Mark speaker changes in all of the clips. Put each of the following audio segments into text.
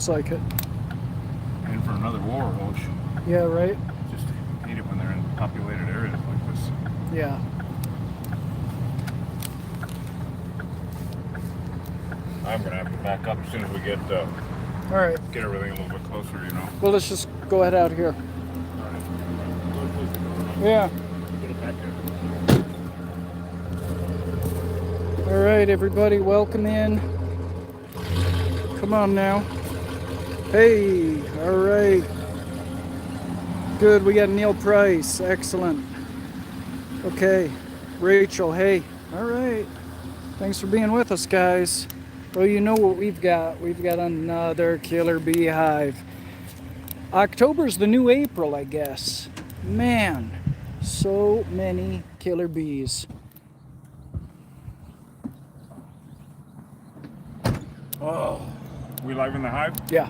Speaker 1: like it.
Speaker 2: And for another war, Hosh.
Speaker 1: Yeah, right?
Speaker 2: Just hate it when they're in populated areas like this.
Speaker 1: Yeah.
Speaker 2: I'm going to have to back up as soon as we get
Speaker 1: All right.
Speaker 2: get everything a little bit closer, you know.
Speaker 1: Well, let's just go ahead out here.
Speaker 2: All right.
Speaker 1: Yeah.
Speaker 2: Get it back there.
Speaker 1: All right, everybody, welcome in. Come on now. Hey, all right. Good, we got Neil Price. Excellent. Okay, Rachel, hey. All right. Thanks for being with us, guys. Well, you know what we've got. We've got another killer beehive. October's the new April, I guess. Man, so many killer bees.
Speaker 2: Oh, we live in the hive?
Speaker 1: Yeah.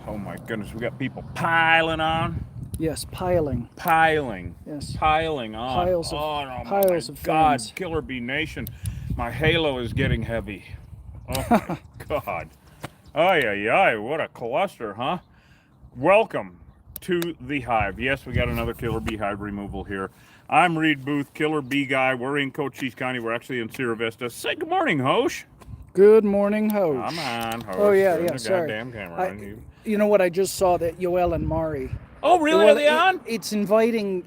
Speaker 2: Oh my goodness, we got people piling on.
Speaker 1: Yes, piling.
Speaker 2: Piling.
Speaker 1: Yes.
Speaker 2: Piling on.
Speaker 1: Piles of,
Speaker 2: oh
Speaker 1: piles
Speaker 2: my
Speaker 1: of
Speaker 2: God,
Speaker 1: fans.
Speaker 2: Killer Bee Nation. My halo is getting heavy. Oh my God. Ay, ay, ay, what a cluster, huh? Welcome to the hive. Yes, we got another killer bee hive removal here. I'm Reed Booth, killer bee guy. We're in Cochise County. We're actually in Sierra Vista. Say good morning, Hosh.
Speaker 1: Good morning, Hosh.
Speaker 2: Come on, Hosh.
Speaker 1: Oh, yeah,
Speaker 2: Turn
Speaker 1: yeah,
Speaker 2: the
Speaker 1: sorry.
Speaker 2: goddamn camera on.
Speaker 1: You know what? I just saw that Yoel and Mari.
Speaker 2: Oh, really? Are they on?
Speaker 1: It's inviting,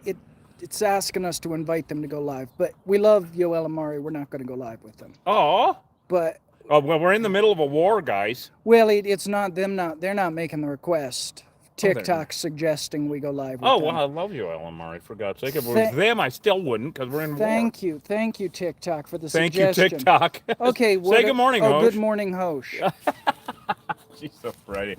Speaker 1: it's asking us to invite them to go live. But we love Yoel and Mari. We're not going to go live with them.
Speaker 2: Oh.
Speaker 1: But...
Speaker 2: Oh, well, we're in the middle of a war, guys.
Speaker 1: Well, it's not them. They're not making the request. TikTok's suggesting we go live with them.
Speaker 2: Well, I love you, Ellen Murray, for God's sake. If it was them, I still wouldn't, because we're in war.
Speaker 1: Thank you, TikTok, for the
Speaker 2: suggestion.
Speaker 1: suggestion.
Speaker 2: Thank you, TikTok.
Speaker 1: Okay,
Speaker 2: say good morning, Hosh.
Speaker 1: Good morning, Hosh.
Speaker 2: She's so Friday.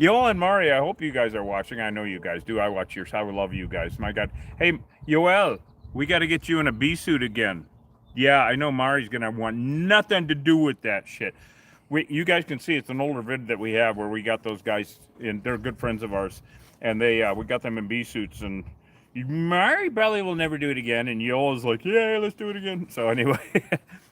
Speaker 2: Yoel and Mari, I hope you guys are watching. I know you guys do. I watch yours. I would love you guys. My God. Hey, Yoel, we got to get you in a bee suit again. Yeah, I know Mari's going to want nothing to do with that shit. You guys can see it's an older vid that we have where we got those guys in. They're good friends of ours, and we got them in bee suits. And Mari probably will never do it again. And Yoel's like, yeah, let's do it again. So anyway,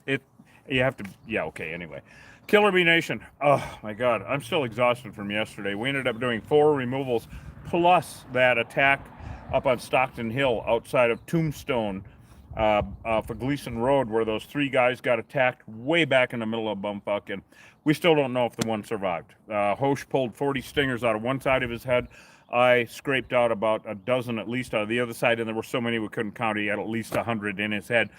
Speaker 2: you have to. Yeah, okay. Anyway, Killer Bee Nation. Oh my God, I'm still exhausted from yesterday. We ended up doing 4 removals plus that attack up on Stockton Hill outside of Tombstone. For Gleason Road, where those 3 guys got attacked way back in the middle of bumfuck, and we still don't know if the one survived. Hosh pulled 40 stingers out of one side of his head. I scraped out about a dozen at least out of the other side, and there were so many we couldn't count. He had at least 100 in his head.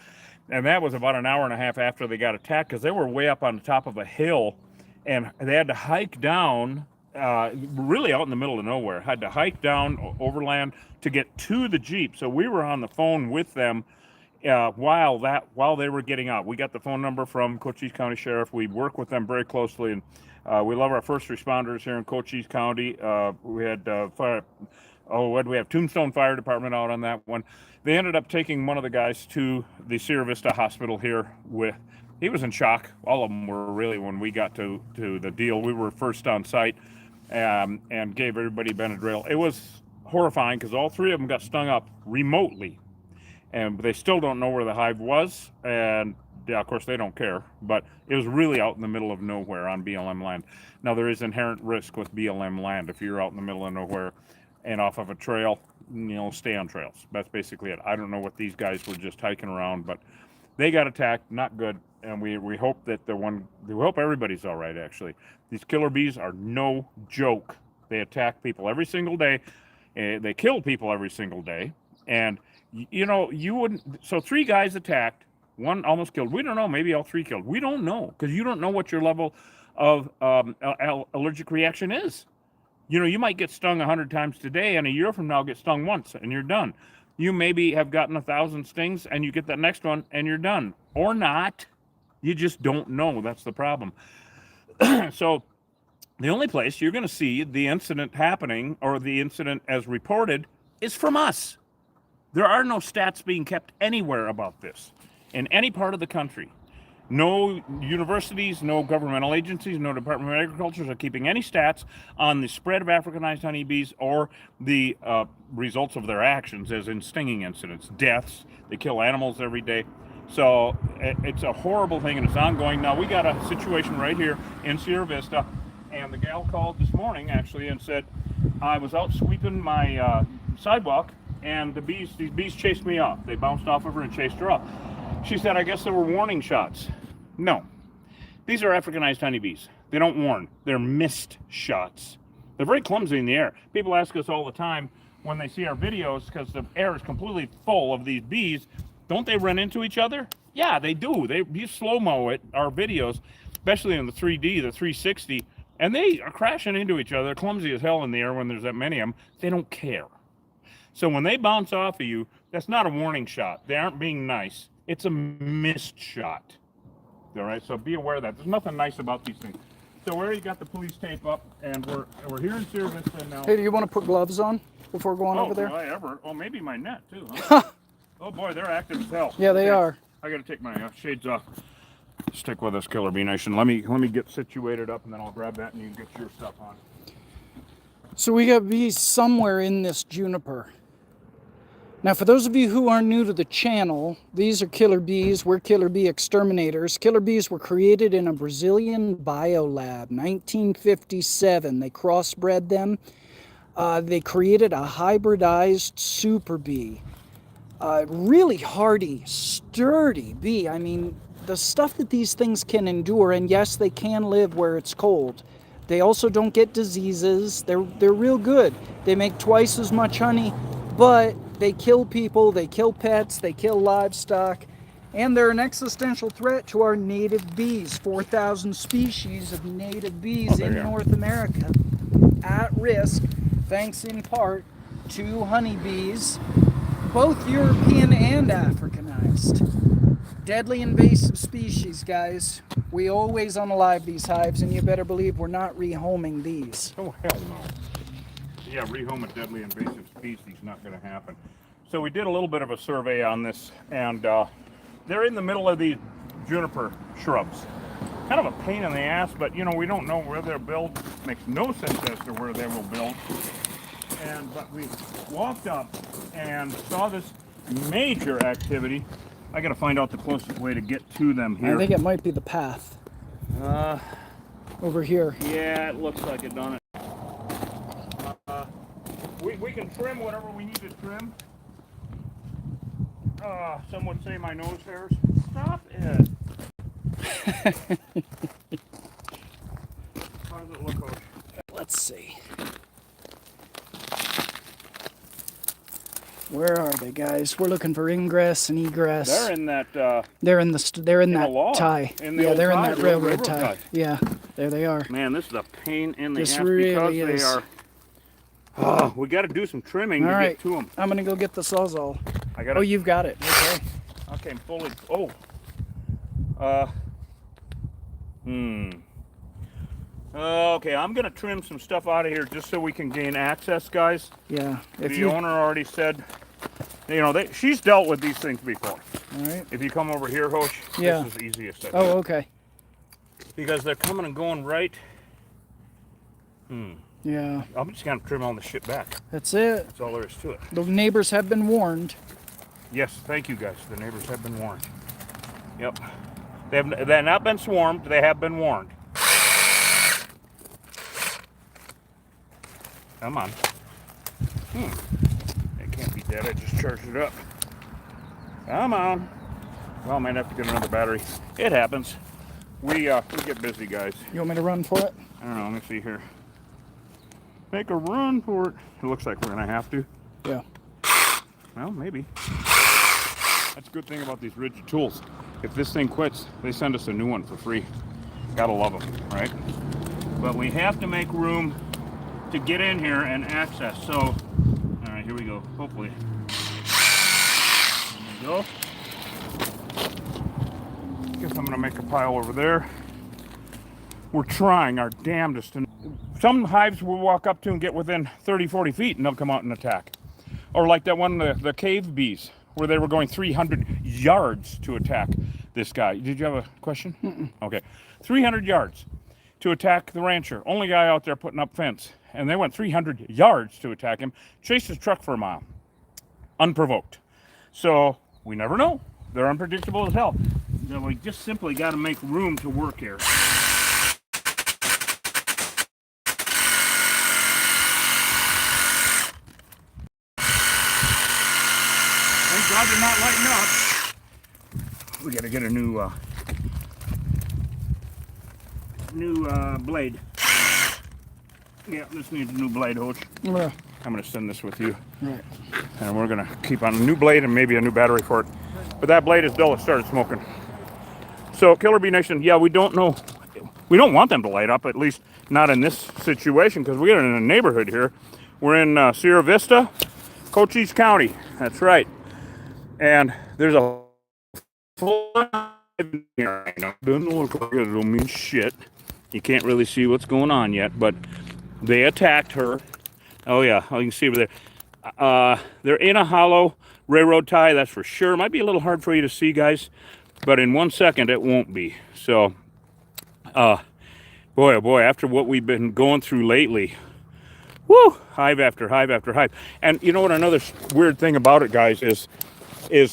Speaker 2: And that was about an hour and a half after they got attacked, because they were way up on the top of a hill, and they had to hike down, really out in the middle of nowhere, had to hike down overland to get to the Jeep. So we were on the phone with them while they were getting out. We got the phone number from Cochise County Sheriff. We work with them very closely, and we love our first responders here in Cochise County. We had we have Tombstone Fire Department out on that one. They ended up taking one of the guys to the Sierra Vista Hospital here he was in shock. All of them were really when we got to the deal. We were first on site and gave everybody Benadryl. It was horrifying because all 3 of them got stung up remotely. And they still don't know where the hive was, and yeah, of course they don't care, but it was really out in the middle of nowhere on BLM land. Now there is inherent risk with BLM land. If you're out in the middle of nowhere and off of a trail, stay on trails. That's basically it. I don't know what these guys were just hiking around, but they got attacked, not good, and we hope that we hope everybody's all right, actually. These killer bees are no joke. They attack people every single day. They kill people every single day, and you wouldn't. So 3 guys attacked, 1 almost killed. We don't know. Maybe all 3 killed. We don't know, because you don't know what your level of allergic reaction is. You might get stung 100 times today, and a year from now get stung once, and you're done. You maybe have gotten 1,000 stings, and you get that next one, and you're done. Or not. You just don't know. That's the problem. So the only place you're going to see the incident happening, or the incident as reported, is from us. There are no stats being kept anywhere about this in any part of the country. No universities, no governmental agencies, no Department of Agriculture are keeping any stats on the spread of Africanized honeybees or the results of their actions, as in stinging incidents, deaths. They kill animals every day. So it's a horrible thing, and it's ongoing. Now, we got a situation right here in Sierra Vista, And the gal called this morning actually and said, I was out sweeping my sidewalk and these bees chased me off. They bounced off of her and chased her off. She said, I guess there were warning shots. No, these are Africanized honeybees. They don't warn. They're missed shots. They're very clumsy in the air. People ask us all the time when they see our videos, because the air is completely full of these bees, don't they run into each other? Yeah, they do. You slow-mo it, our videos, especially in the 3D, the 360, and they are crashing into each other, clumsy as hell in the air when there's that many of them. They don't care. So when they bounce off of you, that's not a warning shot. They aren't being nice. It's a missed shot. All right, so be aware of that. There's nothing nice about these things. So where you got the police tape up, and we're here in service and now.
Speaker 1: Hey, do you want to put gloves on before going over there?
Speaker 2: Oh, maybe my net too, huh? Oh boy, they're active as hell.
Speaker 1: Yeah, they are.
Speaker 2: I gotta take my shades off. Stick with us, Killer Bee Nation. Let me get situated up, and then I'll grab that, and you can get your stuff on.
Speaker 1: So we got bees somewhere in this juniper. Now, for those of you who are new to the channel, these are killer bees. We're killer bee exterminators. Killer bees were created in a Brazilian biolab, 1957. They crossbred them. They created a hybridized super bee. Really hardy, sturdy bee. I mean, the stuff that these things can endure, and yes, they can live where it's cold. They also don't get diseases. They're real good. They make twice as much honey, but they kill people, they kill pets, they kill livestock, and they're an existential threat to our native bees. 4,000 species of native bees in North America at risk, thanks in part to honeybees, both European and Africanized. Deadly invasive species, guys. We always unalive these hives, and you better believe we're not rehoming these.
Speaker 2: Oh, hell no. Yeah, rehome a deadly invasive species, not going to happen. So we did a little bit of a survey on this, and they're in the middle of these juniper shrubs. Kind of a pain in the ass, but you know, we don't know where they'll build. Makes no sense as to where they will build. But we walked up and saw this major activity. I got to find out the closest way to get to them here.
Speaker 1: I think it might be the path. Over here.
Speaker 2: Yeah, it looks like it, don't it? We can trim whatever we need to trim. Some would say my nose hairs. Stop it. How does it look, Coach?
Speaker 1: Let's see. Where are they, guys? We're looking for ingress and egress.
Speaker 2: They're in that.
Speaker 1: They're in that
Speaker 2: tie.
Speaker 1: They're in that railroad tie. Yeah, there they are.
Speaker 2: Man, this is a pain in the ass
Speaker 1: really
Speaker 2: because they are. Oh, we got to do some trimming to get to them.
Speaker 1: I'm gonna go get the sawzall.
Speaker 2: Oh,
Speaker 1: you've got it. Okay.
Speaker 2: Okay, I'm fully. Oh. Okay, I'm gonna trim some stuff out of here just so we can gain access, guys.
Speaker 1: Yeah.
Speaker 2: The owner already said, you know, she's dealt with these things before.
Speaker 1: All right.
Speaker 2: If you come over here, Hosh,
Speaker 1: yeah.
Speaker 2: This is the easiest.
Speaker 1: Oh, okay.
Speaker 2: Because they're coming and going right.
Speaker 1: Yeah.
Speaker 2: I'm just gonna trim all the shit back.
Speaker 1: That's it.
Speaker 2: That's all there is to it.
Speaker 1: The neighbors have been warned.
Speaker 2: Yes, thank you guys. The neighbors have been warned. Yep. They've not been swarmed, they have been warned. Come on. It can't be dead, I just charged it up. Come on. Well, I might have to get another battery. It happens. We get busy, guys.
Speaker 1: You want me to run for it?
Speaker 2: I don't know, let me see here. Make a run for it. It looks like we're gonna have to.
Speaker 1: Yeah.
Speaker 2: Well, maybe. That's a good thing about these rigid tools. If this thing quits, they send us a new one for free. Gotta love them, right? But we have to make room to get in here and access. So, all right, here we go. Hopefully. There we go. Guess I'm gonna make a pile over there. We're trying our damnedest. Some hives will walk up to and get within 30, 40 feet and they'll come out and attack. Or like that one, the cave bees, where they were going 300 yards to attack this guy. Did you have a question? Okay. 300 yards to attack the rancher. Only guy out there putting up fence. And they went 300 yards to attack him. Chased his truck for a mile. Unprovoked. So, we never know. They're unpredictable as hell. So we just simply got to make room to work here. not lighting up. We got to get a new blade. Yeah, this needs a new blade, Hoach.
Speaker 1: Yeah.
Speaker 2: I'm going to send this with you.
Speaker 1: Right.
Speaker 2: And we're going to keep on a new blade and maybe a new battery for it. But that blade is dull. It started smoking. So, Killer Bee Nation, yeah, we don't know. We don't want them to light up, at least not in this situation, because we're in a neighborhood here. We're in Sierra Vista, Cochise County. That's right. And there's a full here. Doesn't look like it. It don't mean shit. You can't really see what's going on yet, but they attacked her. Oh yeah, you can see over there. They're in a hollow railroad tie, that's for sure. It might be a little hard for you to see, guys, but in 1 second it won't be. So, boy, oh boy, after what we've been going through lately, whoo, hive after hive after hive. And you know what? Another weird thing about it, guys, is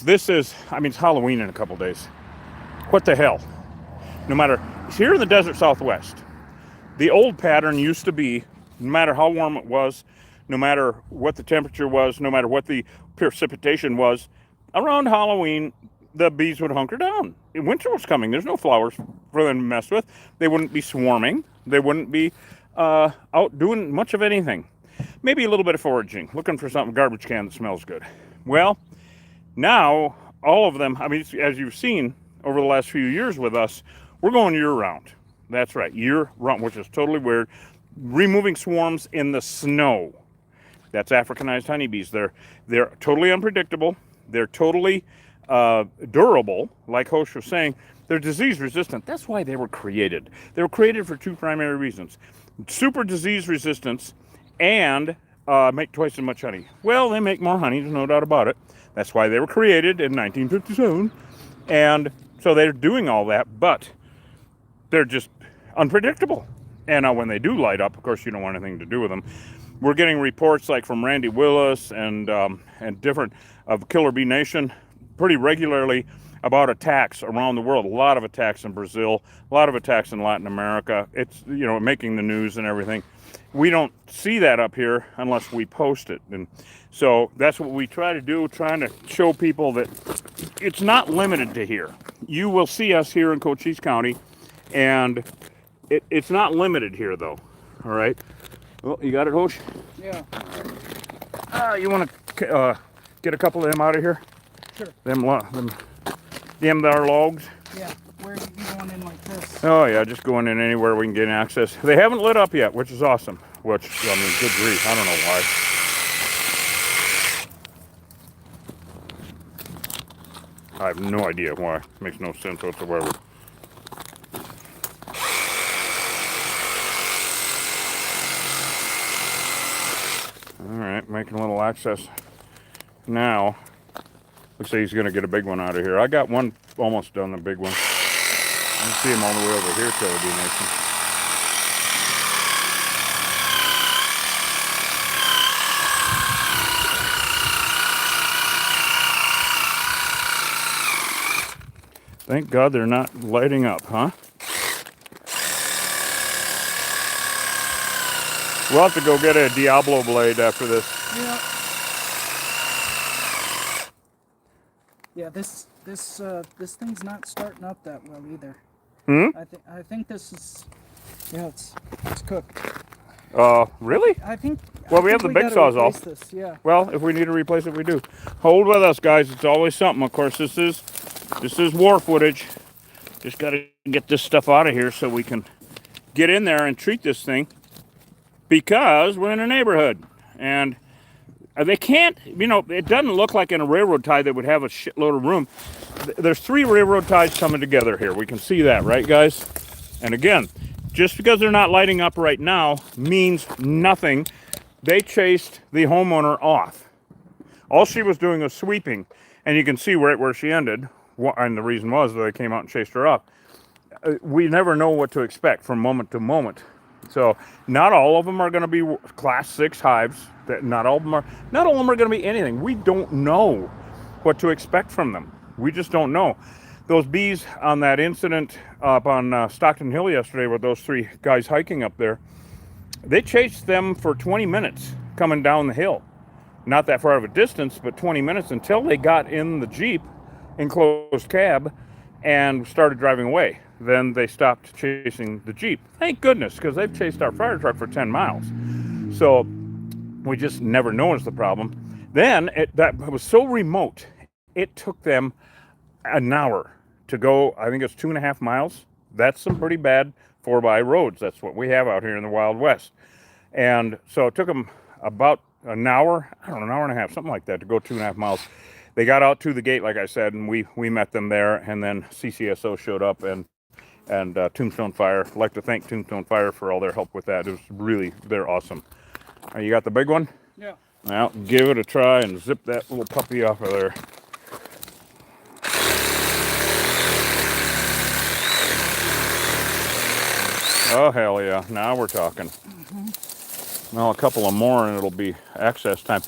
Speaker 2: this is, I mean, it's Halloween in a couple days. What the hell? No matter, here in the desert Southwest, the old pattern used to be, no matter how warm it was, no matter what the temperature was, no matter what the precipitation was, around Halloween, the bees would hunker down. Winter was coming. There's no flowers for them to mess with. They wouldn't be swarming. They wouldn't be out doing much of anything. Maybe a little bit of foraging, looking for something, garbage can that smells good. Well, now, all of them, I mean, as you've seen over the last few years with us, we're going year-round. That's right, year-round, which is totally weird. Removing swarms in the snow. That's Africanized honeybees. They're totally unpredictable. They're totally durable, like Hosh was saying. They're disease resistant. That's why they were created. They were created for two primary reasons. Super disease resistance and make twice as much honey. Well, they make more honey, there's no doubt about it. That's why they were created in 1957. And so they're doing all that, but they're just unpredictable. And when they do light up, of course, you don't want anything to do with them. We're getting reports like from Randy Willis and different of Killer Bee Nation pretty regularly about attacks around the world. A lot of attacks in Brazil, a lot of attacks in Latin America. It's, you know, making the news and everything. We don't see that up here unless we post it. And so that's what we try to do, trying to show people that it's not limited to here. You will see us here in Cochise County, and it's not limited here, though. All right. Well, you got it, Hosh?
Speaker 1: Yeah.
Speaker 2: You want to get a couple of them out of here?
Speaker 1: Sure.
Speaker 2: Them there logs?
Speaker 1: Yeah. Where are you going in like this?
Speaker 2: Oh, yeah, just going in anywhere we can get access. They haven't lit up yet, which is awesome. Which, I mean, good grief, I don't know why. I have no idea why. Makes no sense whatsoever. Alright, making a little access now. Looks like he's going to get a big one out of here. I got one almost done, the big one. I can see him all the way over here, Killer Bee Nation. Thank God they're not lighting up, huh? We'll have to go get a Diablo blade after this.
Speaker 1: Yeah. Yeah, this thing's not starting up that well either. I think this is, yeah, it's cooked.
Speaker 2: Really?
Speaker 1: I think.
Speaker 2: Well, we have the big sawzall.
Speaker 1: This, yeah.
Speaker 2: Well, if we need to replace it, we do. Hold with us, guys. It's always something. Of course, this is war footage. Just got to get this stuff out of here so we can get in there and treat this thing, because we're in a neighborhood and they can't, you know, it doesn't look like in a railroad tie that would have a shitload of room. There's 3 railroad ties coming together here. We can see that, right, guys? And again, just because they're not lighting up right now means nothing. They chased the homeowner off. All she was doing was sweeping, and you can see right where she ended. And the reason was that they came out and chased her off. We never know what to expect from moment to moment. So not all of them are going to be class 6 hives. Not all of them are going to be anything. We don't know what to expect from them. We just don't know. Those bees on that incident up on Stockton Hill yesterday with those 3 guys hiking up there, they chased them for 20 minutes coming down the hill. not that far of a distance, but 20 minutes until they got in the Jeep, enclosed cab, and started driving away. Then they stopped chasing the Jeep. Thank goodness, because they've chased our fire truck for 10 miles. So we just never noticed the problem. Then that was so remote, it took them an hour to go. I think it's 2.5 miles. That's some pretty bad 4x roads. That's what we have out here in the Wild West. And so it took them about an hour, I don't know, an hour and a half, something like that, to go 2.5 miles. They got out to the gate, like I said, and we met them there. And then CCSO showed up, and Tombstone Fire. I'd like to thank Tombstone Fire for all their help with that. It was really, they're awesome. You got the big one?
Speaker 1: Yeah.
Speaker 2: Now give it a try and zip that little puppy off of there. Oh, hell yeah. Now we're talking. Now a couple of more and it'll be access time.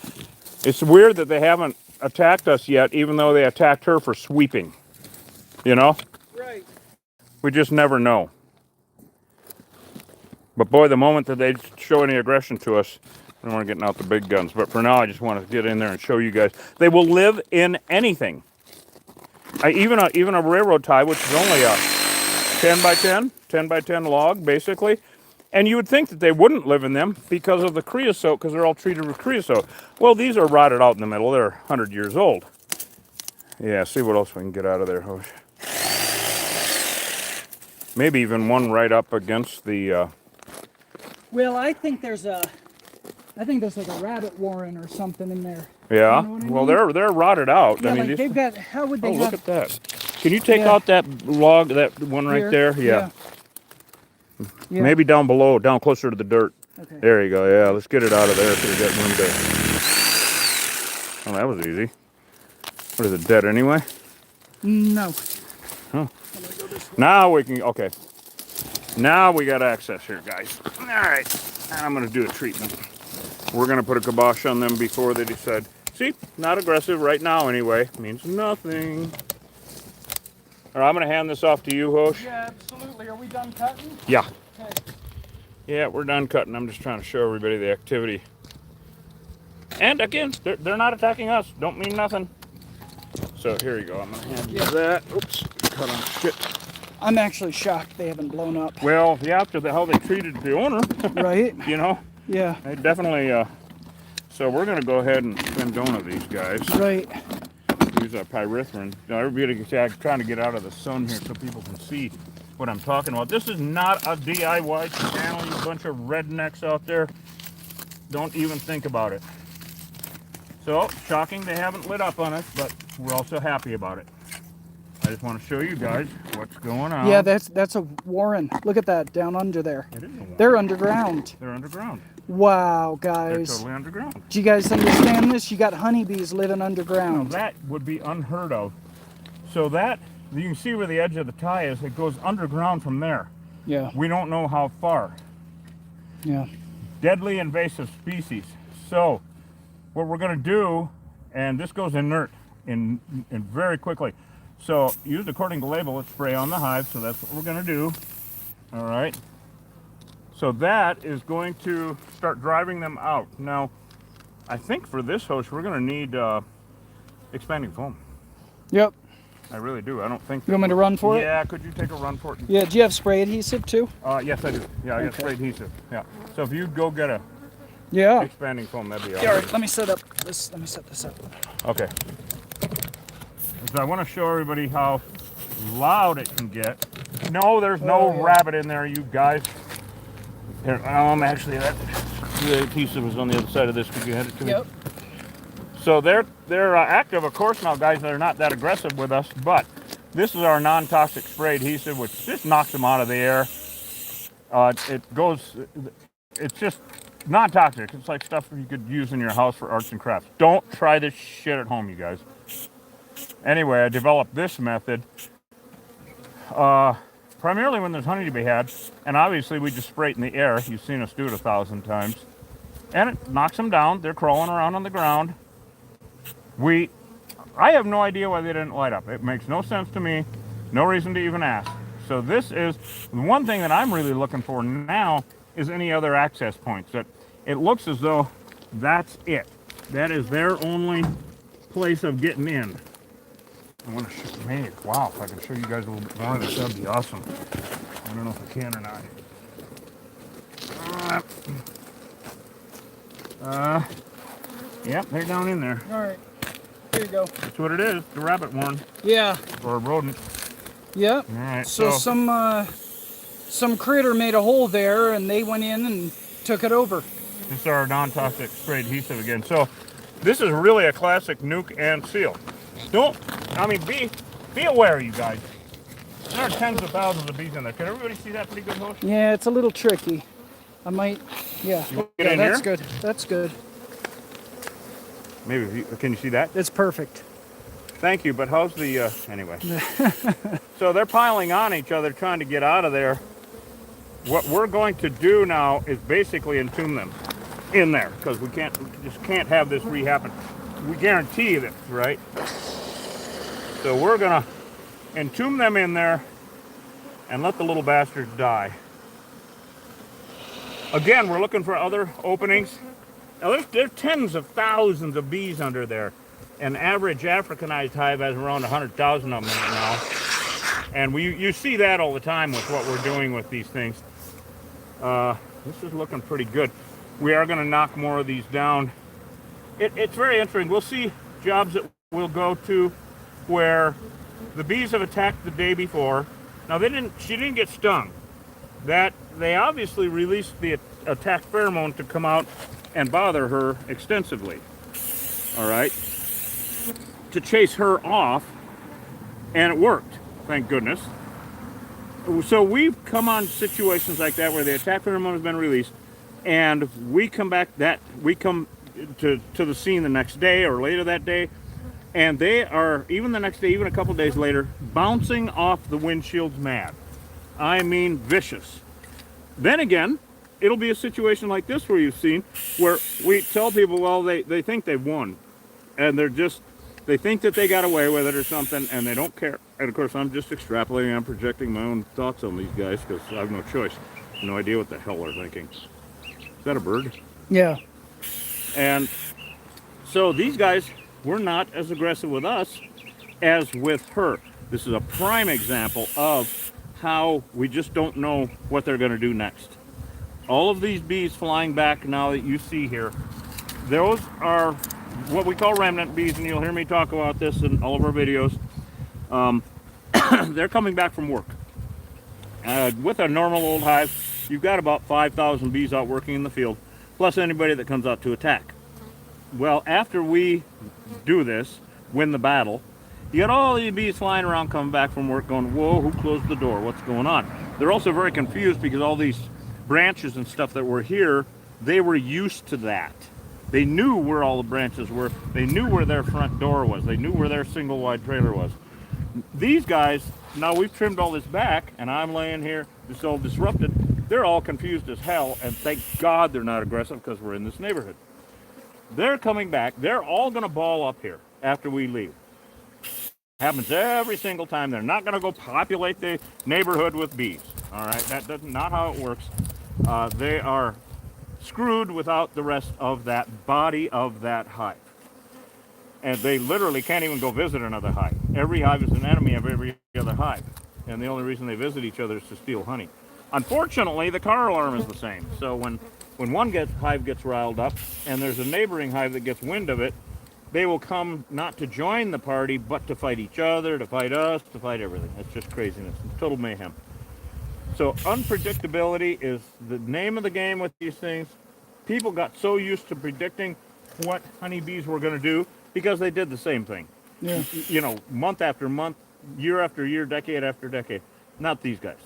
Speaker 2: It's weird that they haven't attacked us yet, even though they attacked her for sweeping. You know?
Speaker 1: Right.
Speaker 2: We just never know. But boy, the moment that they show any aggression to us, I don't want to get out the big guns. But for now, I just want to get in there and show you guys. They will live in anything. Even a railroad tie, which is only a 10 by 10 log, basically. And you would think that they wouldn't live in them because of the creosote, because they're all treated with creosote. Well, these are rotted out in the middle. They're 100 years old. Yeah, see what else we can get out of there, Hosh. Maybe even one right up against the...
Speaker 1: Well, I think there's like a rabbit warren or something in there.
Speaker 2: Yeah,
Speaker 1: you know what I
Speaker 2: well,
Speaker 1: mean?
Speaker 2: they're rotted out.
Speaker 1: Yeah,
Speaker 2: I mean,
Speaker 1: like they've got, how would they have...
Speaker 2: look at that. Can you take out that log, that one right there? Yeah.
Speaker 1: Yeah.
Speaker 2: Maybe down below, down closer to the dirt.
Speaker 1: Okay.
Speaker 2: There you go. Yeah, let's get it out of there so we got room to... Oh, that was easy. What is it, dead anyway?
Speaker 1: No.
Speaker 2: Huh. Now we can, okay. Now we got access here, guys. All right, and I'm gonna do a treatment. We're gonna put a kibosh on them before they decide. See, not aggressive right now anyway. Means nothing. All right, I'm gonna hand this off to you, Hosh.
Speaker 1: Yeah, absolutely. Are we done cutting?
Speaker 2: Yeah.
Speaker 1: Okay.
Speaker 2: Yeah, we're done cutting. I'm just trying to show everybody the activity. And again, they're not attacking us. Don't mean nothing. So here you go. I'm gonna hand you that. Oops, cut on shit.
Speaker 1: I'm actually shocked they haven't blown up.
Speaker 2: Well, yeah, after how they treated the owner.
Speaker 1: Right?
Speaker 2: You know?
Speaker 1: Yeah.
Speaker 2: They definitely, so we're gonna go ahead and spin donut these guys.
Speaker 1: Right.
Speaker 2: Use our pyrethrin. Now everybody's trying to get out of the sun here so people can see what I'm talking about. This is not a DIY channel, you bunch of rednecks out there. Don't even think about it. So, shocking they haven't lit up on us, but we're also happy about it. I just want to show you guys what's going on.
Speaker 1: Yeah, that's a warren. Look at that down under there.
Speaker 2: It is a warren.
Speaker 1: They're underground.
Speaker 2: They're underground.
Speaker 1: Wow,
Speaker 2: They're
Speaker 1: guys.
Speaker 2: totally underground.
Speaker 1: Do you guys understand this? You got honeybees living
Speaker 2: Now
Speaker 1: underground.
Speaker 2: that would be unheard of. So that, you can see where the edge of the tie is. It goes underground from there.
Speaker 1: Yeah.
Speaker 2: We don't know how far.
Speaker 1: Yeah.
Speaker 2: Deadly invasive species. So what we're going to do, and this goes inert in very quickly. So used according to label, let's spray on the hive. So that's what we're going to do. All right. So that is going to start driving them out. Now, I think for this host, we're going to need expanding foam.
Speaker 1: Yep.
Speaker 2: I really do. I don't think...
Speaker 1: You want me to run for it?
Speaker 2: Yeah, could you take a run for it?
Speaker 1: Yeah, do you have spray adhesive too?
Speaker 2: Yes, I do. Yeah, I got spray adhesive. Yeah. So if you go get a
Speaker 1: Yeah.
Speaker 2: expanding foam, that'd be
Speaker 1: Yeah, all
Speaker 2: awesome.
Speaker 1: right, let me set this up.
Speaker 2: Okay. So I want to show everybody how loud it can get. No, there's no rabbit in there, you guys. Here, actually, the adhesive is on the other side of this. Could you hand it to me?
Speaker 1: Yep.
Speaker 2: So they're active, of course, now, guys. They're not that aggressive with us, but this is our non-toxic spray adhesive, which just knocks them out of the air. It's just non-toxic. It's like stuff you could use in your house for arts and crafts. Don't try this shit at home, you guys. Anyway, I developed this method primarily when there's honey to be had, and obviously we just spray it in the air. You've seen us do it 1,000 times. And it knocks them down. They're crawling around on the ground. I have no idea why they didn't light up. It makes no sense to me. No reason to even ask. So this is the one thing that I'm really looking for now is any other access points. That it looks as though that's it. That is their only place of getting in. I want to show, man, wow, if I can show you guys a little bit more of this, that'd be awesome. I don't know if I can or not. Yep, they're down in there.
Speaker 1: All right, here you go.
Speaker 2: That's what it is, the rabbit warren.
Speaker 1: Yeah.
Speaker 2: Or a rodent.
Speaker 1: Yep.
Speaker 2: All right,
Speaker 1: So some critter made a hole there, and they went in and took it over.
Speaker 2: This is our non-toxic spray adhesive again. So this is really a classic nuke and seal. Be aware, you guys. There are tens of thousands of bees in there. Can everybody see that pretty good, Hosh?
Speaker 1: Yeah, it's a little tricky. I might, yeah.
Speaker 2: Get
Speaker 1: Yeah,
Speaker 2: in
Speaker 1: that's
Speaker 2: here?
Speaker 1: good. That's good.
Speaker 2: Maybe, can you see that?
Speaker 1: It's perfect.
Speaker 2: Thank you, but how's the, anyway. So they're piling on each other, trying to get out of there. What we're going to do now is basically entomb them in there, because we just can't have this re-happen. We guarantee this, right? So we're gonna entomb them in there and let the little bastards die. Again, we're looking for other openings. Now there's tens of thousands of bees under there. An average Africanized hive has around 100,000 of them in it now. And you see that all the time with what we're doing with these things. This is looking pretty good. We are gonna knock more of these down. It's very interesting. We'll see jobs that we'll go to where the bees have attacked the day before. Now she didn't get stung. They obviously released the attack pheromone to come out and bother her extensively. All right, to chase her off, and it worked, thank goodness. So we've come on situations like that where the attack pheromone has been released, and we come to the scene the next day or later that day, and they are, even the next day, even a couple days later, bouncing off the windshields mad. I mean vicious. Then again, it'll be a situation like this where you've seen, where we tell people, well, they think they've won, and they think that they got away with it or something, and they don't care. And of course, I'm just extrapolating, I'm projecting my own thoughts on these guys, because I have no choice. No idea what the hell they're thinking. Is that a bird?
Speaker 1: Yeah.
Speaker 2: And so these guys were not as aggressive with us as with her. This is a prime example of how we just don't know what they're going to do next. All of these bees flying back now that you see here, those are what we call remnant bees, and you'll hear me talk about this in all of our videos. They're coming back from work. With a normal old hive, you've got about 5,000 bees out working in the field, plus anybody that comes out to attack. Well, after we do this, win the battle, you got all these bees flying around coming back from work going, whoa, who closed the door? What's going on? They're also very confused because all these branches and stuff that were here, they were used to that. They knew where all the branches were. They knew where their front door was. They knew where their single wide trailer was. These guys, now we've trimmed all this back, and I'm laying here, this all disrupted. They're all confused as hell, and thank God they're not aggressive because we're in this neighborhood. They're coming back. They're all going to ball up here after we leave. Happens every single time. They're not going to go populate the neighborhood with bees. All right, that's not how it works. They are screwed without the rest of that body of that hive. And they literally can't even go visit another hive. Every hive is an enemy of every other hive. And the only reason they visit each other is to steal honey. Unfortunately, the car alarm is the same. So when one hive gets riled up and there's a neighboring hive that gets wind of it, they will come not to join the party, but to fight each other, to fight us, to fight everything. It's just craziness. It's total mayhem. So unpredictability is the name of the game with these things. People got so used to predicting what honeybees were going to do because they did the same thing.
Speaker 1: Yeah.
Speaker 2: You know, month after month, year after year, decade after decade. Not these guys.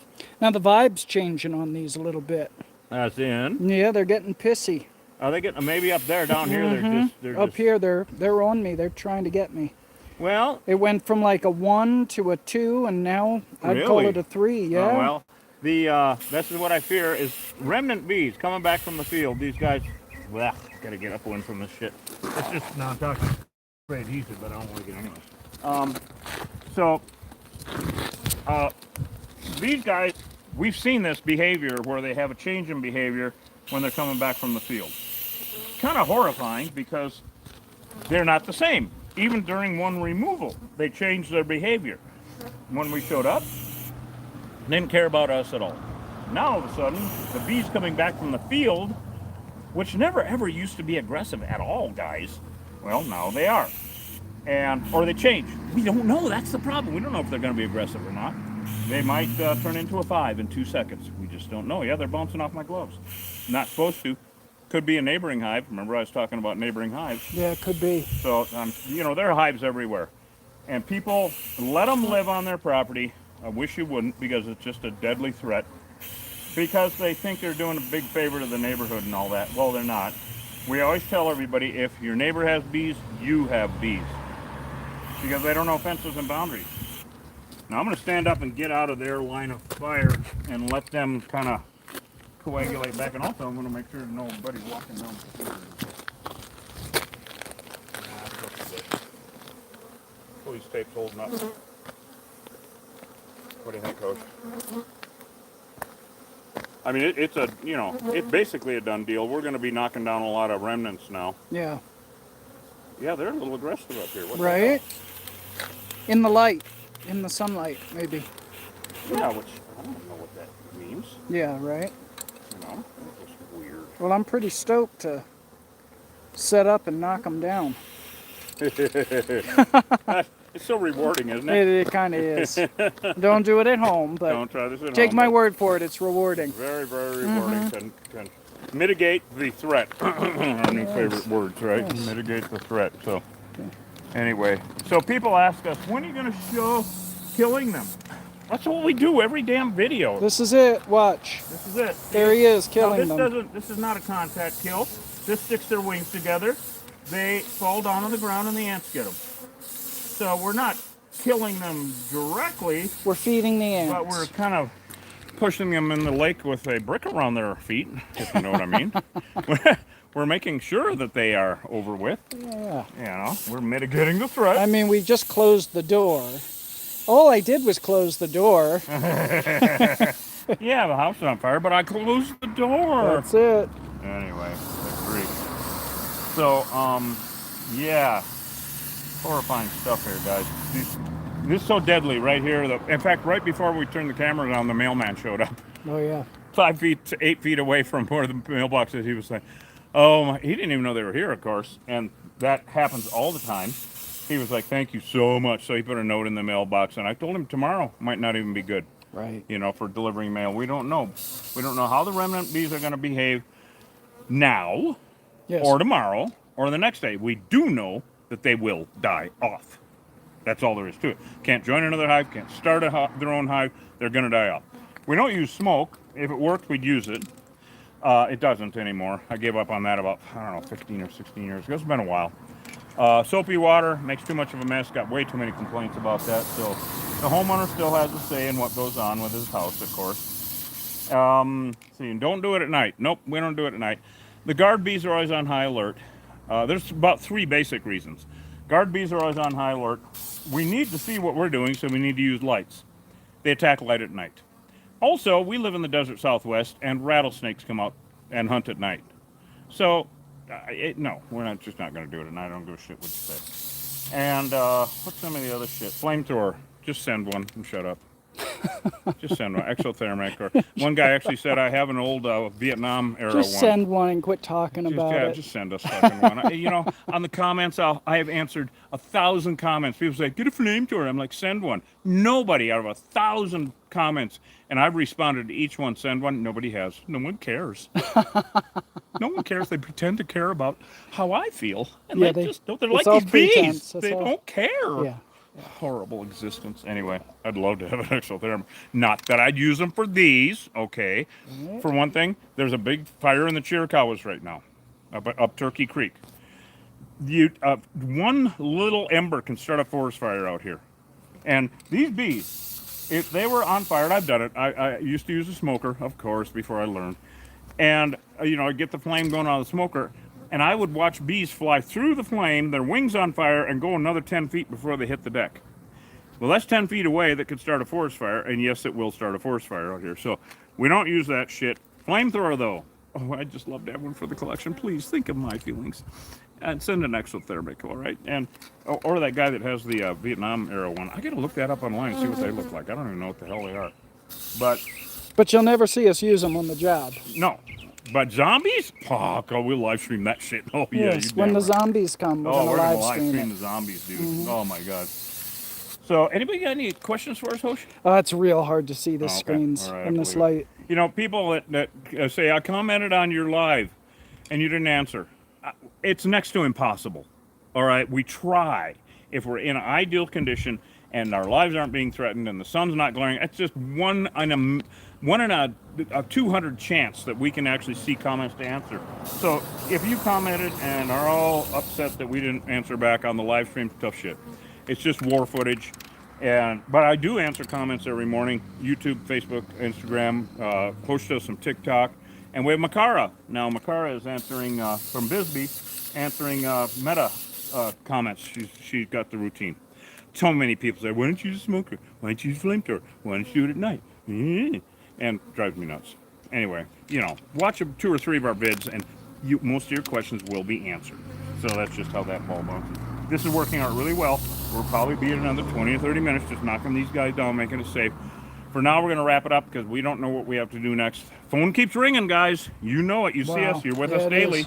Speaker 1: Now the vibe's changing on these a little bit.
Speaker 2: As in?
Speaker 1: Yeah, they're getting pissy.
Speaker 2: Are they getting, maybe up there, down here, they're
Speaker 1: Up
Speaker 2: just...
Speaker 1: here, they're on me. They're trying to get me.
Speaker 2: Well...
Speaker 1: It went from like a 1 to a 2, and now I'd call it a 3, yeah.
Speaker 2: Oh, well, this is what I fear is remnant bees coming back from the field. These guys, well, gotta get upwind from this shit. It's just non-toxic spray adhesive, but I don't like it anyways. These guys, we've seen this behavior where they have a change in behavior when they're coming back from the field. Kind of horrifying because they're not the same. Even during one removal, they changed their behavior. When we showed up, they didn't care about us at all. Now all of a sudden, the bees coming back from the field, which never ever used to be aggressive at all, guys. Well, now they are. Or they change. We don't know. That's the problem. We don't know if they're going to be aggressive or not. They might turn into a 5 in 2 seconds. We just don't know. Yeah, they're bouncing off my gloves. Not supposed to. Could be a neighboring hive. Remember I was talking about neighboring hives?
Speaker 1: Yeah, it could be.
Speaker 2: So, you know, there are hives everywhere. And people, let them live on their property. I wish you wouldn't, because it's just a deadly threat. Because they think they're doing a big favor to the neighborhood and all that. Well, they're not. We always tell everybody, if your neighbor has bees, you have bees. Because they don't know fences and boundaries. Now I'm going to stand up and get out of their line of fire and let them kind of coagulate back. And also I'm going to make sure nobody's walking down the street. Police tape's holding up. What do you think, Coach? I mean, it's a, you know, it's basically a done deal. We're going to be knocking down a lot of remnants now.
Speaker 1: Yeah.
Speaker 2: Yeah, they're a little aggressive up here. What
Speaker 1: right? In the light. In the sunlight, maybe.
Speaker 2: Yeah, which, I don't know what that means.
Speaker 1: Yeah, right?
Speaker 2: You know, it's just weird.
Speaker 1: Well, I'm pretty stoked to set up and knock them down.
Speaker 2: It's so rewarding, isn't it?
Speaker 1: It kind of is. Don't do it at home, but
Speaker 2: Don't try this at home.
Speaker 1: take my word for it, it's rewarding.
Speaker 2: Very, very rewarding. Can mitigate the threat. Our new favorite words, right? Yes. Mitigate the threat. So, anyway, so people ask us, when are you going to show killing them? That's what we do every damn video.
Speaker 1: This is it. Watch.
Speaker 2: This is it.
Speaker 1: There he is, killing
Speaker 2: them. This is not a contact kill. This sticks their wings together. They fall down on the ground and the ants get them. So we're not killing them directly.
Speaker 1: We're feeding the ants.
Speaker 2: But we're kind of pushing them in the lake with a brick around their feet, if you know what I mean. We're making sure that they are over with.
Speaker 1: Yeah.
Speaker 2: You know, we're mitigating the threat.
Speaker 1: I mean, we just closed the door. All I did was close the door.
Speaker 2: Yeah, the house is on fire, but I closed the door.
Speaker 1: That's it.
Speaker 2: Anyway, agree. So, yeah. Horrifying stuff here, guys. This is so deadly right here. In fact, right before we turned the cameras on, the mailman showed up.
Speaker 1: Oh, yeah.
Speaker 2: 5 feet to 8 feet away from where the mailbox is. He was like, oh, my. He didn't even know they were here, of course. And that happens all the time. He was like, thank you so much. So he put a note in the mailbox. And I told him tomorrow might not even be good.
Speaker 1: Right.
Speaker 2: You know, for delivering mail. We don't know. We don't know how the remnant bees are going to behave now,
Speaker 1: yes,
Speaker 2: or tomorrow, or the next day. We do know that they will die off. That's all there is to it. Can't join another hive, can't start their own hive. They're going to die off. We don't use smoke. If it worked, we'd use it. It doesn't anymore. I gave up on that about, I don't know, 15 or 16 years ago. It's been a while. Soapy water makes too much of a mess. Got way too many complaints about that. So the homeowner still has a say in what goes on with his house, of course. See, don't do it at night. Nope, we don't do it at night. The guard bees are always on high alert. There's about 3 basic reasons. Guard bees are always on high alert. We need to see what we're doing, so we need to use lights. They attack light at night. Also, we live in the desert Southwest, and rattlesnakes come out and hunt at night. So, no, we're just not going to do it at night. I don't give a shit what you say. And what's some of the other shit? Flamethrower. Just send one and shut up. Just send one. Exothermic. Or one guy actually said, I have an old Vietnam era one.
Speaker 1: Just send one and quit talking about it.
Speaker 2: Just send us fucking one. You know, on the comments, I have answered 1,000 comments. People say, get a flamethrower. I'm like, send one. Nobody out of 1,000 comments, and I've responded to each one, send one. Nobody has. No one cares. No one cares. They pretend to care about how I feel. And
Speaker 1: yeah,
Speaker 2: they're
Speaker 1: like
Speaker 2: these bees.
Speaker 1: They
Speaker 2: don't care.
Speaker 1: Yeah.
Speaker 2: Horrible existence. Anyway, I'd love to have an exotherm. Not that I'd use them for these, okay? Mm-hmm. For one thing, there's a big fire in the Chiricahuas right now, up Turkey Creek. One little ember can start a forest fire out here. And these bees, if they were on fire, and I've done it. I used to use a smoker, of course, before I learned. And, I'd get the flame going on the smoker, and I would watch bees fly through the flame, their wings on fire, and go another 10 feet before they hit the deck. Well, that's 10 feet away that could start a forest fire, and yes, it will start a forest fire out here. So we don't use that shit. Flamethrower, though. oh, I just love to have one for the collection. Please think of my feelings. And send an exothermic, all right? And or that guy that has the Vietnam era one. I got to look that up online and see what they look like. I don't even know what the hell they are. But
Speaker 1: you'll never see us use them on the job.
Speaker 2: no. But zombies? Oh, we'll live stream that shit. Oh, yeah.
Speaker 1: Yes, when the zombies come, we're
Speaker 2: we're
Speaker 1: gonna
Speaker 2: going to
Speaker 1: live stream
Speaker 2: the zombies, dude. Oh, my God. So, anybody got any questions for us, Hosh?
Speaker 1: Oh, it's real hard to see the
Speaker 2: Okay.
Speaker 1: screens
Speaker 2: All right,
Speaker 1: in
Speaker 2: I
Speaker 1: this
Speaker 2: believe
Speaker 1: light.
Speaker 2: You know, people that say, I commented on your live and you didn't answer. It's next to impossible. All right? We try. If we're in an ideal condition and our lives aren't being threatened and the sun's not glaring, it's just one in a 200 chance that we can actually see comments to answer. So if you commented and are all upset that we didn't answer back on the live stream, tough shit. It's just war footage. But I do answer comments every morning. YouTube, Facebook, Instagram, Hosh does some TikTok. And we have Makara. Now Makara is answering from Bisbee, answering Meta comments. She's got the routine. So many people say, why don't you use a smoker? Why don't you use a flamethrower? Why don't you do it at night? And drives me nuts. Anyway, you know, watch 2 or 3 of our vids and most of your questions will be answered. So that's just how that ball bounces. This is working out really well. We'll probably be at another 20 or 30 minutes, just knocking these guys down, making it safe. For now, we're going to wrap it up because we don't know what we have to do next. Phone keeps ringing, guys. You know it. You see us. You're with us daily.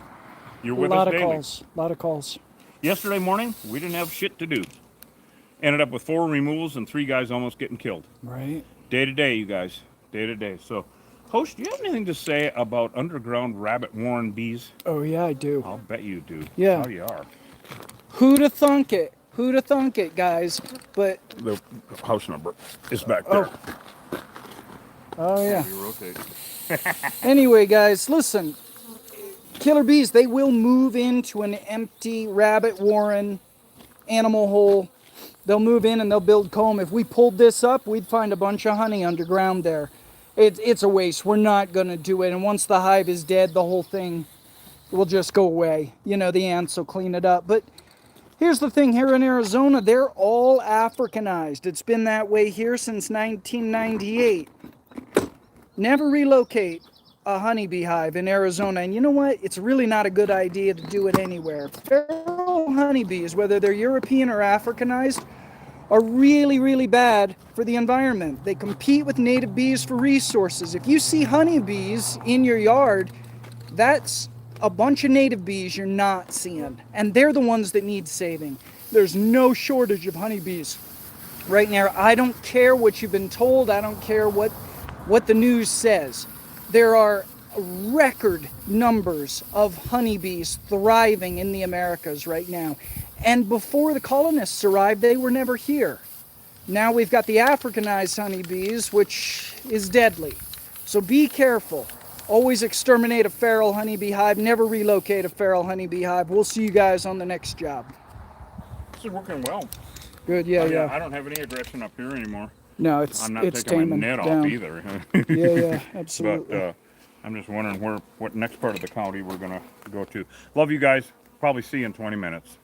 Speaker 2: You're with us daily.
Speaker 1: A lot of calls.
Speaker 2: Yesterday morning, we didn't have shit to do. Ended up with 4 removals and 3 guys almost getting killed.
Speaker 1: Right.
Speaker 2: Day to day, you guys. Day to day. So, Hosh, do you have anything to say about underground rabbit warren bees?
Speaker 1: Oh, yeah, I do.
Speaker 2: I'll bet you do.
Speaker 1: Yeah.
Speaker 2: How you are.
Speaker 1: Who'da thunk it? Who'da thunk it, guys? But
Speaker 2: the house number is back there.
Speaker 1: Oh yeah.
Speaker 2: You rotate.
Speaker 1: Anyway, guys, listen. Killer bees, they will move into an empty rabbit warren, animal hole. They'll move in and they'll build comb. If we pulled this up, we'd find a bunch of honey underground there. It's a waste. We're not going to do it. And once the hive is dead, the whole thing will just go away. You know, the ants will clean it up. But here's the thing, here in Arizona, they're all Africanized. It's been that way here since 1998. Never relocate a honeybee hive in Arizona. And you know what? It's really not a good idea to do it anywhere. Feral honeybees, whether they're European or Africanized, are really, really bad for the environment. They compete with native bees for resources. If you see honeybees in your yard, that's a bunch of native bees you're not seeing. And they're the ones that need saving. There's no shortage of honeybees right now. I don't care what you've been told. I don't care what the news says. There are record numbers of honeybees thriving in the Americas right now. And before the colonists arrived, they were never here. Now we've got the Africanized honeybees, which is deadly. So be careful. Always exterminate a feral honeybee hive. Never relocate a feral honeybee hive. We'll see you guys on the next job.
Speaker 2: This is working well.
Speaker 1: Good, yeah.
Speaker 2: I don't have any aggression up here anymore.
Speaker 1: No,
Speaker 2: I'm not
Speaker 1: it's
Speaker 2: taking my
Speaker 1: taming
Speaker 2: net
Speaker 1: down.
Speaker 2: off either.
Speaker 1: Yeah, absolutely.
Speaker 2: But I'm just wondering what next part of the county we're going to go to. Love you guys. Probably see you in 20 minutes.